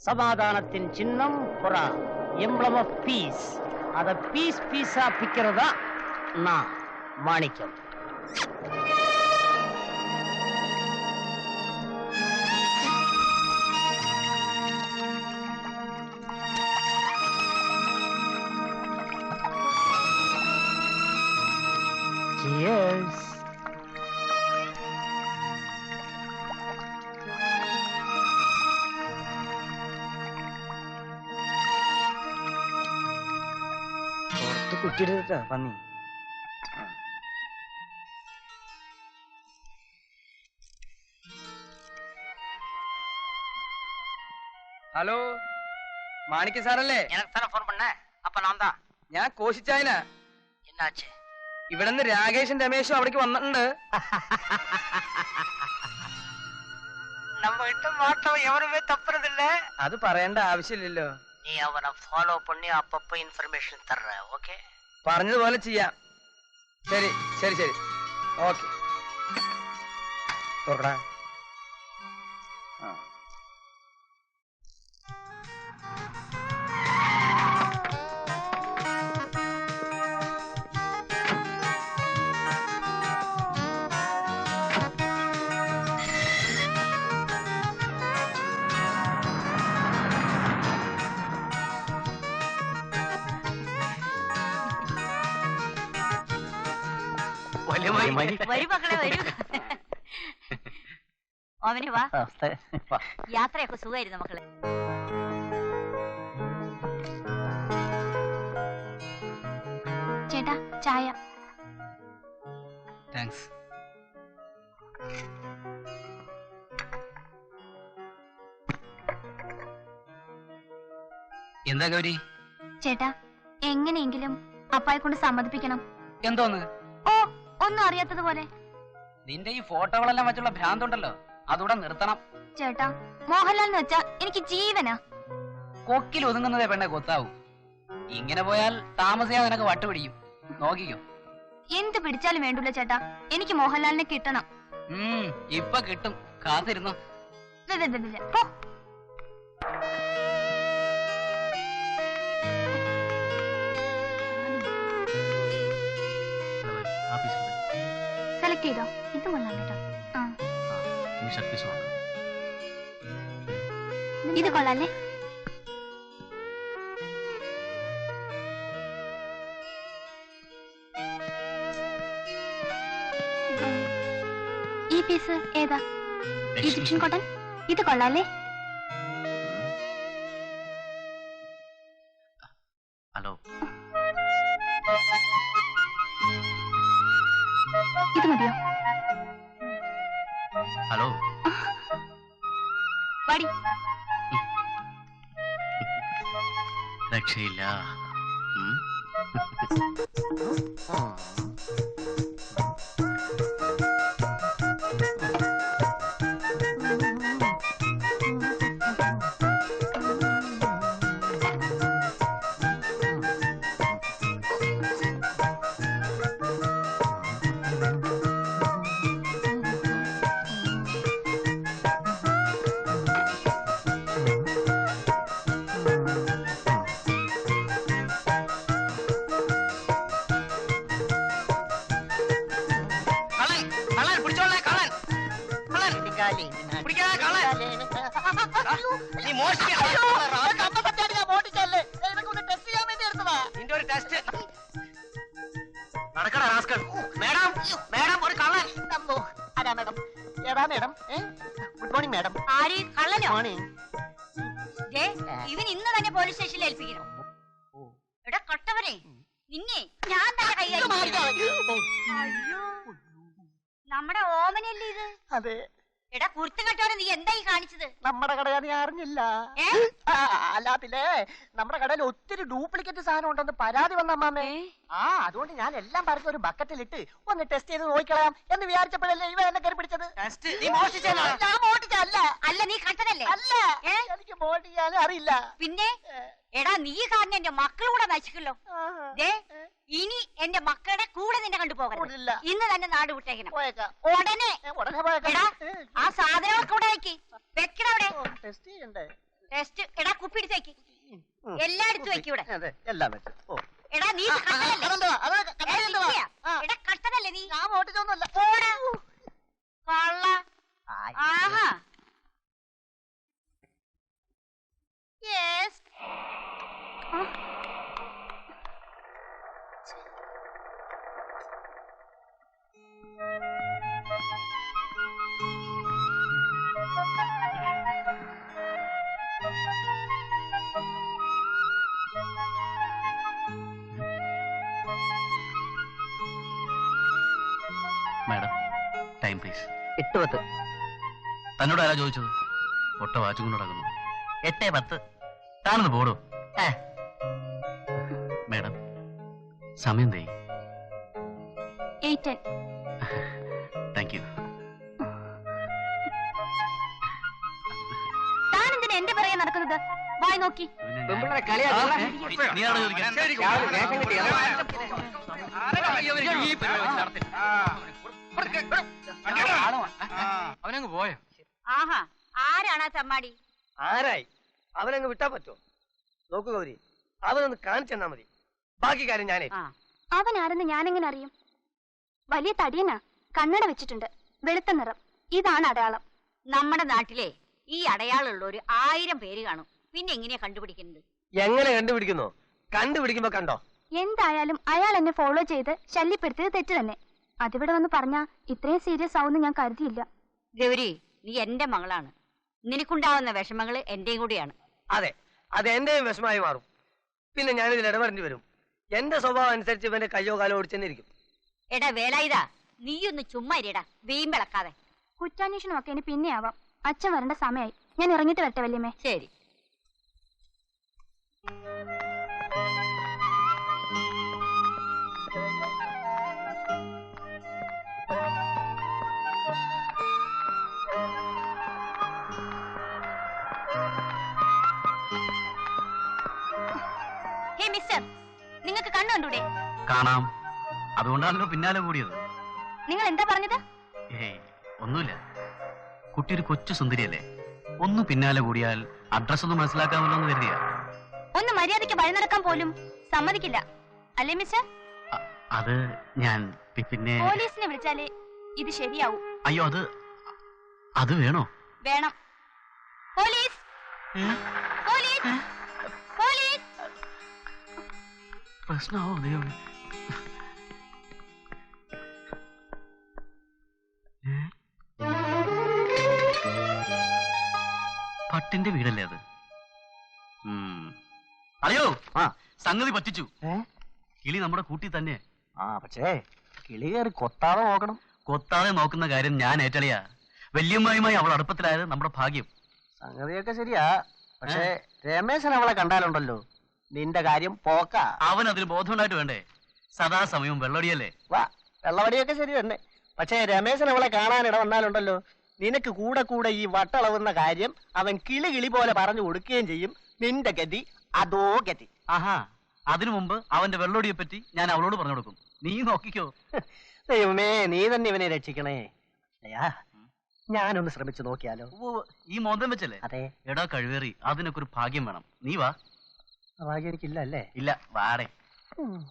சமாதானத்தின் சின்னம் புறா, எம்ப்ளம் ஆஃப் பீஸ். அத பீஸ் பீஸா பிக்கிறதா நான் மாணிக்கம். Cheers. കുട്ടിയുടെ പന്നി. ഹലോ, മാണിക്ക സാറല്ലേ? எனக்கு தானே ஃபோன் பண்ண. அப்ப நான் தான். ഞാൻ കോശിച്ചായന. என்னாச்சு? ഇവിടെ നിന്ന് രാകേഷും രമേശും അവിടേക്ക് വന്നിട്ടുണ്ട്. நம்ம கிட்ட மாட்டோம் எவருமே தப்புறதில்ல. അത് പറയേണ്ട ആവശ്യമില്ലല്ലോ. நீ அவனை ஃபாலோ பண்ணி அப்பப்ப இன்ஃபர்மேஷன் தர்ற. ஓகே, പറഞ്ഞതുപോലെ ചെയ്യാം. ശരി ശരി ശരി, ഓക്കെ. തുറടാ. വരൂ മക്കളെ, വരൂ. ഓമനെ വാ. യാത്രയൊക്കെ സുഖമായിരുന്നു മക്കളെ. ചേട്ടാ ചായ. താങ്ക്സ്. എന്താ ഗൗരി? ചേട്ടാ എങ്ങനെയെങ്കിലും അപ്പായെ കൊണ്ട് സമ്മതിപ്പിക്കണം. എന്തോന്ന്? ഓ, ഒന്നും അറിയാത്തതുപോലെ. നിന്റെ ഈ ഫോട്ടോകളെല്ലാം വെച്ചുള്ള ഭ്രാന്തുണ്ടല്ലോ, അതുകൂടെ നിർത്തണം. ചേട്ടാ മോഹൻലാൽ എന്ന് വെച്ചാ എനിക്ക് ജീവനാ. കൊക്കിൽ ഒതുങ്ങുന്നതേ പെണ്ണെ കൊത്താവൂ. ഇങ്ങനെ പോയാൽ താമസിയാതെ നിനക്ക് വട്ടുപിടിക്കും. നോക്കിക്കോ. എന്ത് പിടിച്ചാലും വേണ്ടൂല ചേട്ടാ, എനിക്ക് മോഹൻലാലിനെ കിട്ടണം. ഇപ്പൊ കിട്ടും, കാത്തിരുന്നു. സെലക്ട് ചെയ്തോ? ഇത് കൊള്ളാം കേട്ടോ. ഇത് കൊള്ളാല്ലേ? ഈ പീസ് ഏതാ? Egyptian cotton. ഇത് കൊള്ളാല്ലേ? ഹലോ, ഇത് മതിയോ? ഹലോ, വാടി. രക്ഷയില്ല. ഇവൻ ഇന്ന് തന്നെ പോലീസ് സ്റ്റേഷനിൽ ഏൽപ്പിക്കണം. എടാ കട്ടവനെ, നിന്നെ ഞാൻ തന്നെ കൈകാര്യം. നമ്മുടെ ഓമനല്ലേ ഇത്? അതെ. എടാ കുർത്ത് കെട്ടവനെ, നീ എന്തായി കാണിച്ചത്? നമ്മുടെ കടയാ, നീ അറിഞ്ഞില്ല? അല്ല പിന്നെ നമ്മുടെ കടയിൽ ഒത്തിരി ഡ്യൂപ്ലിക്കേറ്റ് സാധനം ഉണ്ടെന്ന് പരാതി വന്ന അമ്മാമേ. അതുകൊണ്ട് ഞാൻ എല്ലാം പറഞ്ഞ ഒരു ബക്കറ്റിലിട്ട് ഒന്ന് ടെസ്റ്റ് ചെയ്ത് നോക്കിക്കളയാം എന്ന് വിചാരിച്ചപ്പോഴല്ലേ ഇവ എന്നെ കയറി പിടിച്ചത്. ഞാൻ മോഷ്ടിച്ചല്ല. അല്ല നീ കണ്ടതല്ലേ? അല്ല, എനിക്ക് മോഷ്ടിക്കാനും അറിയില്ല. പിന്നെ എടാ നീ കാരണം എന്റെ മക്കളൂടെ നശിക്കല്ലോ. ഇനി എന്റെ മക്കളുടെ കൂടെ നിന്നെ കണ്ടുപോകരുത്. ഇന്ന് തന്നെ നാട് വിട്ടേക്കണം. ഉടനെ ആ സാധനങ്ങളൊക്കെ ഇവിടെ വെക്കണവിടെ. ടെസ്റ്റ് എടാ കുപ്പിടിച്ചേക്ക് എല്ലായിടത്തും വെക്കൂടെ അതെ എല്ലാം വെച്ച് ഓ എടാ നീ എടാ കഷ്ടതല്ലേ നീ ഞാൻ ഓട്ടിച്ചൊന്നുമല്ല കള്ള ആഹാ യെസ് മാഡം ടൈം പ്ലീസ് 8:10 തന്നോട് ആരാ ചോദിച്ചത് ഒട്ട വാച്ചും കൊണ്ട് നടക്കുന്നു 8:10 താണെന്ന് പോടോ മാഡം സമയം തേ 8:10 താങ്ക് യു താനെന്തിനാ എന്റെ പിറകെ നടക്കുന്നത് വായി നോക്കി അവനങ്ങ് പോയോ ആഹാ ആരാണ് ആ ചമ്മാടി ആരായി അവനങ്ങ് വിട്ടാ പറ്റോ നോക്കൂ ഗൗരി അവനൊന്ന് കാണിച്ചെന്നാ മതി ബാക്കി കാര്യം ഞാനേ അവൻ ആരെന്ന് ഞാനെങ്ങനെ അറിയും വലിയ തടിയനാ കണ്ണട വെച്ചിട്ടുണ്ട് വെളുത്ത നിറം ഇതാണ് അടയാളം നമ്മുടെ നാട്ടിലെ ഈ അടയാളമുള്ള ഒരു 1000 പേര് കാണും പിന്നെ എങ്ങനെയാ കണ്ടുപിടിക്കുന്നത് എങ്ങനെ കണ്ടുപിടിക്കുന്നോ കണ്ടുപിടിക്കുമ്പോ കണ്ടോ എന്തായാലും അയാൾ എന്നെ ഫോളോ ചെയ്ത് ശല്യപ്പെടുത്തിയത് തെറ്റ് തന്നെ അതിവിടെ വന്ന് പറഞ്ഞാ ഇത്രയും സീരിയസ് ആവുമെന്ന് ഞാൻ കരുതിയില്ല ഗൗരി നീ എന്റെ മകളാണ് നിനക്കുണ്ടാവുന്ന വിഷമങ്ങള് എന്റെയും കൂടിയാണ് അതെ അത് എന്റെയും വിഷമായി മാറും പിന്നെ ഞാനിതിൽ ഇടപെടേണ്ടി വരും എന്റെ സ്വഭാവം അനുസരിച്ച് ഇവന്റെ കയ്യോ കാലോ ഓടിച്ചെന്നിരിക്കും എടാ വേലായുധാ നീയൊന്ന് ചുമ്മാ ഇരിടാ വീമ്പിളക്കാതെ കുറ്റാന്വേഷണമൊക്കെ ഇനി പിന്നെ ആവാം അച്ഛൻ വരേണ്ട സമയമായി ഞാൻ ഇറങ്ങിയിട്ട് വരട്ടെ വല്യമ്മേ ശരി ഹേ മിസ്റ്റർ നിങ്ങൾക്ക് കണ്ണു കണ്ടൂടെ കാണാം അതുകൊണ്ടാണല്ലോ പിന്നാലെ കൂടിയത് നിങ്ങൾ എന്താ പറഞ്ഞത് ഏയ് ഒന്നുമില്ല കുട്ടി ഒരു കൊച്ചു സുന്ദരിയല്ലേ ഒന്ന് പിന്നാലെ കൂടിയാൽ അഡ്രസ് ഒന്ന് മനസ്സിലാക്കാമല്ലോ എന്ന് കരുതിയാ ഒന്ന് മര്യാദയ്ക്ക് വഴി നടക്കാൻ പോലും സമ്മതിക്കില്ല അല്ലേ മിസ്റ്റർ അത് ഞാൻ പിന്നെ പോലീസിനെ വിളിച്ചാലേ ഇത് ശരിയാവൂ അയ്യോ അത് വേണോ വേണം പോലീസ് പോലീസ് പോലീസ് പ്രശ്നമാവോ ദൈവം പട്ടിന്റെ വീടല്ലേ അത് അറിയോ സംഗതി പറ്റിച്ചു കിളി നമ്മുടെ കൂട്ടി തന്നെ പക്ഷേ കിളി കയറി കൊത്താതെ നോക്കണം കൊത്താതെ നോക്കുന്ന കാര്യം ഞാൻ ഏറ്റളിയാ വല്യമ്മായുമായി അവൾ അടുപ്പത്തിലായത് നമ്മുടെ ഭാഗ്യം സംഗതിയൊക്കെ ശരിയാ പക്ഷേ രമേശൻ അവളെ കണ്ടാലുണ്ടല്ലോ നിന്റെ കാര്യം പോക്ക അവൻ അതിന് ബോധമുണ്ടായിട്ട് വേണ്ടേ സദാസമയവും വെള്ളടിയല്ലേ വാ വെള്ളവടിയൊക്കെ ശരി തന്നെ പക്ഷേ രമേശൻ അവളെ കാണാനിട വന്നാലുണ്ടല്ലോ നിനക്ക് കൂടെ കൂടെ ഈ വട്ടളവുന്ന കാര്യം അവൻ കിളി പോലെ പറഞ്ഞു കൊടുക്കുകയും ചെയ്യും നിന്റെ ഗതി അതോ ഗതി ആഹാ അതിനു മുമ്പ് അവന്റെ വെള്ളോടിയെ പറ്റി ഞാൻ അവളോട് പറഞ്ഞു കൊടുക്കും നീ നോക്കിക്കോ ദൈവമേ നീ തന്നെ ഇവനെ രക്ഷിക്കണേ അയ്യാ ഞാനൊന്ന് ശ്രമിച്ചു നോക്കിയാലോ ഈ മോന്തം വെച്ചല്ലേ അതെ എടാ കഴിവേറി അതിനൊക്കെ ഒരു ഭാഗ്യം വേണം നീ വാ ഭാഗ്യം എനിക്കില്ല അല്ലേ ഇല്ല വാടേ